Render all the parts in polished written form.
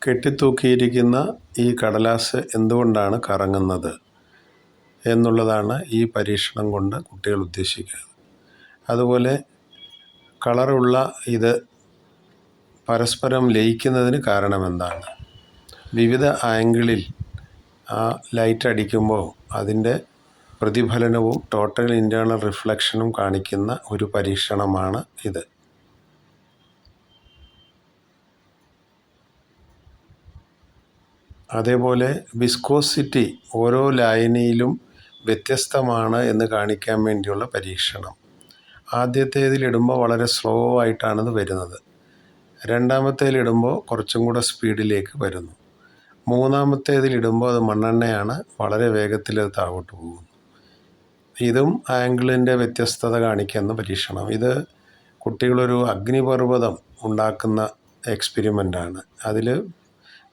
കെട്ടിത്തൂക്കിയിരിക്കുന്ന ഈ കടലാസ് എന്തുകൊണ്ടാണ് കറങ്ങുന്നത് എന്നുള്ളതാണ് ഈ പരീക്ഷണം കൊണ്ട് കുട്ടികൾ ഉദ്ദേശിക്കുന്നത്. അതുപോലെ കളറുള്ള ഇത് പരസ്പരം ലയിക്കുന്നതിന് കാരണമെന്താണ്? വിവിധ ആംഗിളിൽ ആ ലൈറ്റ് അടിക്കുമ്പോൾ അതിൻ്റെ പ്രതിഫലനവും ടോട്ടൽ ഇൻറ്റേർണൽ റിഫ്ലക്ഷനും കാണിക്കുന്ന ഒരു പരീക്ഷണമാണ് ഇത്. അതേപോലെ വിസ്കോസിറ്റി ഓരോ ലായനിയിലും വ്യത്യസ്തമാണ് എന്ന് കാണിക്കാൻ വേണ്ടിയുള്ള പരീക്ഷണം. ആദ്യത്തേതിലിടുമ്പോൾ വളരെ സ്ലോ ആയിട്ടാണിത് വരുന്നത്. രണ്ടാമത്തേതിലിടുമ്പോൾ കുറച്ചും കൂടെ സ്പീഡിലേക്ക് വരുന്നു. മൂന്നാമത്തേതിലിടുമ്പോൾ അത് മണ്ണെണ്ണയാണ്, വളരെ വേഗത്തിൽ അത് താഴോട്ട് പോകുന്നു. ഇതും ആംഗിളിൻ്റെ വ്യത്യസ്തത കാണിക്കുന്ന പരീക്ഷണം. ഇത് കുട്ടികളൊരു അഗ്നിപർവ്വതം ഉണ്ടാക്കുന്ന എക്സ്പെരിമെൻ്റാണ്. അതിൽ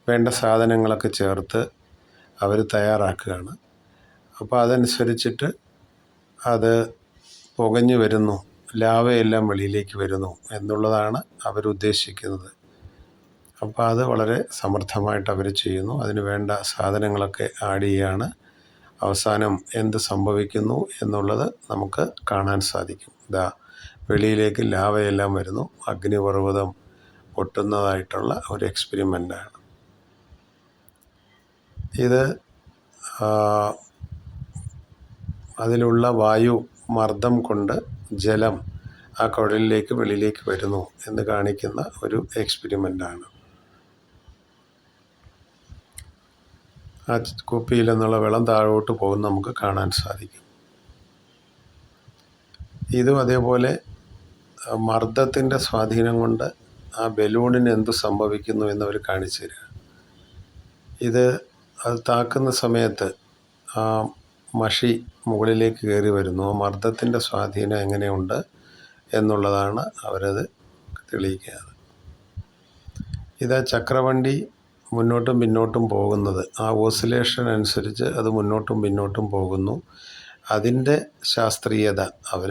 വേണ്ട സാധനങ്ങളൊക്കെ ചേർത്ത് അവർ തയ്യാറാക്കുകയാണ്. അപ്പോൾ അതനുസരിച്ചിട്ട് അത് പുകഞ്ഞു വരുന്നു, ലാവയെല്ലാം വെളിയിലേക്ക് വരുന്നു എന്നുള്ളതാണ് അവരുദ്ദേശിക്കുന്നത്. അപ്പോൾ അത് വളരെ സമർത്ഥമായിട്ട് അവർ ചെയ്യുന്നു. അതിന് വേണ്ട സാധനങ്ങളൊക്കെ ആഡ് ചെയ്യുകയാണ്. അവസാനം എന്ത് സംഭവിക്കുന്നു എന്നുള്ളത് നമുക്ക് കാണാൻ സാധിക്കും. ഇതാ വെളിയിലേക്ക് ലാവയെല്ലാം വരുന്നു, അഗ്നിപർവ്വതം പൊട്ടുന്നതായിട്ടുള്ള ഒരു എക്സ്പെരിമെൻ്റാണ് ഇത്. അതിലുള്ള വായു മർദ്ദം കൊണ്ട് ജലം ആ കുഴലിലേക്ക് വെളിയിലേക്ക് വരുന്നു എന്ന് കാണിക്കുന്ന ഒരു എക്സ്പെരിമെൻ്റാണ്. ആ കുപ്പിയിൽ നിന്നുള്ള വെള്ളം താഴോട്ട് പോകുന്ന നമുക്ക് കാണാൻ സാധിക്കും. ഇതും അതേപോലെ മർദ്ദത്തിൻ്റെ സ്വാധീനം കൊണ്ട് ആ ബലൂണിന് എന്ത് സംഭവിക്കുന്നു എന്നവർ കാണിച്ചു തരിക. അത് താക്കുന്ന സമയത്ത് ആ മഷി മുകളിലേക്ക് കയറി വരുന്നു. മർദ്ദത്തിൻ്റെ സ്വാധീനം എങ്ങനെയുണ്ട് എന്നുള്ളതാണ് അവരത് തെളിയിക്കുന്നത്. ഇതാ ചക്രവണ്ടി മുന്നോട്ടും പിന്നോട്ടും പോകുന്നത്, ആ ഓസിലേഷൻ അനുസരിച്ച് അത് മുന്നോട്ടും പിന്നോട്ടും പോകുന്നു. അതിൻ്റെ ശാസ്ത്രീയത അവർ